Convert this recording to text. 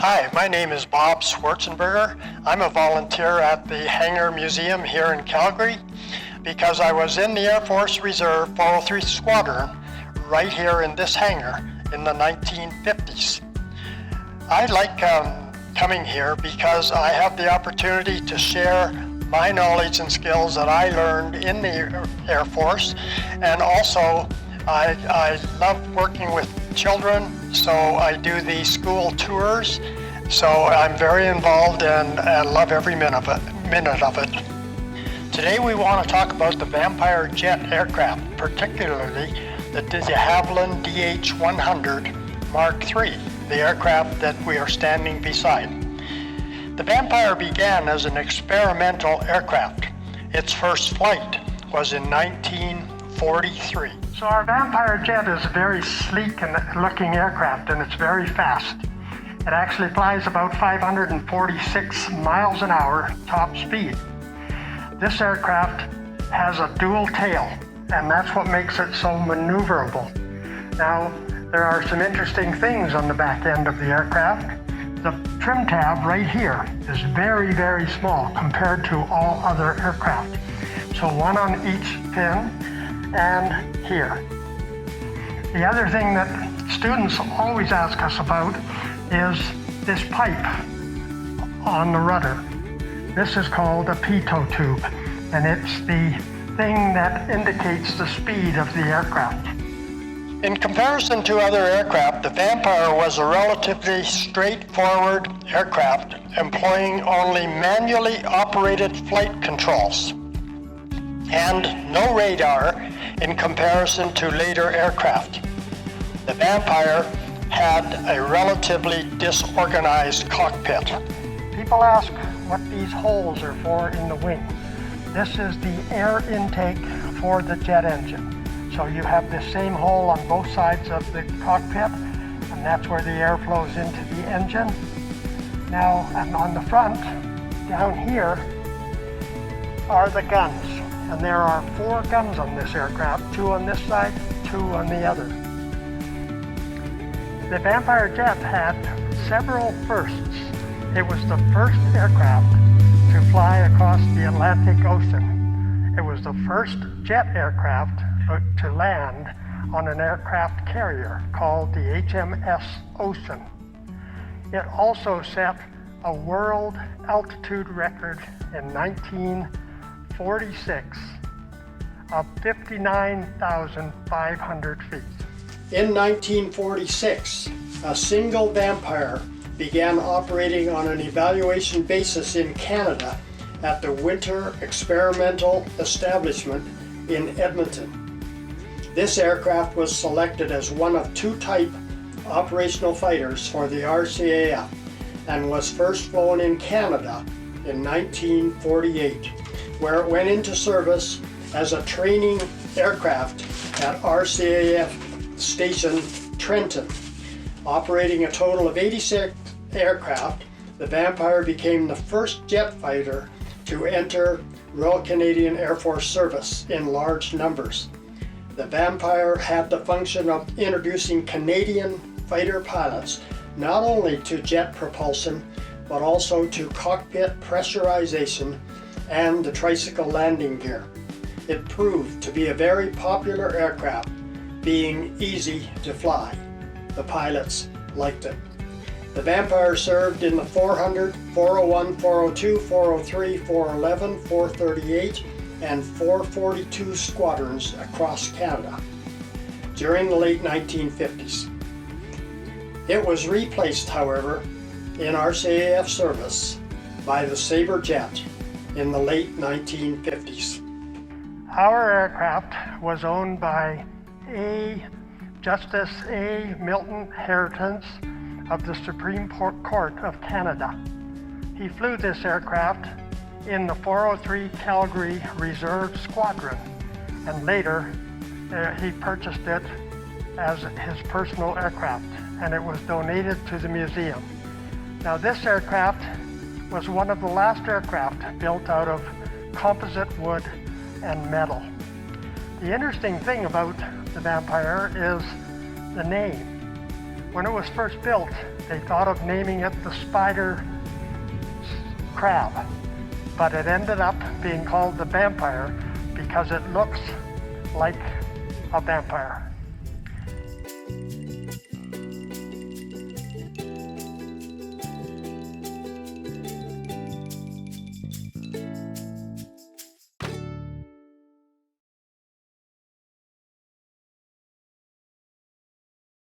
Hi, my name is Bob Schwarzenberger. I'm a volunteer at the Hangar Museum here in Calgary because I was in the Air Force Reserve 403 Squadron right here in this hangar in the 1950s. I like coming here because I have the opportunity to share my knowledge and skills that I learned in the Air Force, and also I love working with children, so I do the school tours. So I'm very involved and love every minute of it. Today we want to talk about the Vampire jet aircraft, particularly the Havilland DH100 Mark III, the aircraft that we are standing beside. The Vampire began as an experimental aircraft. Its first flight was in 1943. So our Vampire jet is a very sleek and looking aircraft, and it's very fast. It actually flies about 546 miles an hour top speed. This aircraft has a dual tail, and that's what makes it so maneuverable. Now, there are some interesting things on the back end of the aircraft. The trim tab right here is very, very small compared to all other aircraft. So one on each pin and here. The other thing that students always ask us about is this pipe on the rudder. This is called a pitot tube, and it's the thing that indicates the speed of the aircraft. In comparison to other aircraft, the Vampire was a relatively straightforward aircraft employing only manually operated flight controls and no radar in comparison to later aircraft. The Vampire had a relatively disorganized cockpit. People ask what these holes are for in the wing. This is the air intake for the jet engine. So you have the same hole on both sides of the cockpit, and that's where the air flows into the engine. Now, and on the front, down here, are the guns. And there are 4 guns on this aircraft, 2 on this side, 2 on the other. The Vampire jet had several firsts. It was the first aircraft to fly across the Atlantic Ocean. It was the first jet aircraft to land on an aircraft carrier called the HMS Ocean. It also set a world altitude record in 1946 of 59,500 feet. In 1946, a single Vampire began operating on an evaluation basis in Canada at the Winter Experimental Establishment in Edmonton. This aircraft was selected as one of 2 type operational fighters for the RCAF and was first flown in Canada in 1948, where it went into service as a training aircraft at RCAF Station Trenton. Operating a total of 86 aircraft, the Vampire became the first jet fighter to enter Royal Canadian Air Force service in large numbers. The Vampire had the function of introducing Canadian fighter pilots not only to jet propulsion, but also to cockpit pressurization and the tricycle landing gear. It proved to be a very popular aircraft, being easy to fly. The pilots liked it. The Vampire served in the 400, 401, 402, 403, 411, 438, and 442 squadrons across Canada during the late 1950s. It was replaced, however, in RCAF service by the Sabre jet in the late 1950s. Our aircraft was owned by Justice A. Milton Heritance of the Supreme Court of Canada. He flew this aircraft in the 403 Calgary Reserve Squadron, and later he purchased it as his personal aircraft, and it was donated to the museum. Now, this aircraft was one of the last aircraft built out of composite wood and metal. The interesting thing about the Vampire is the name. When it was first built, they thought of naming it the Spider Crab, but it ended up being called the Vampire because it looks like a vampire.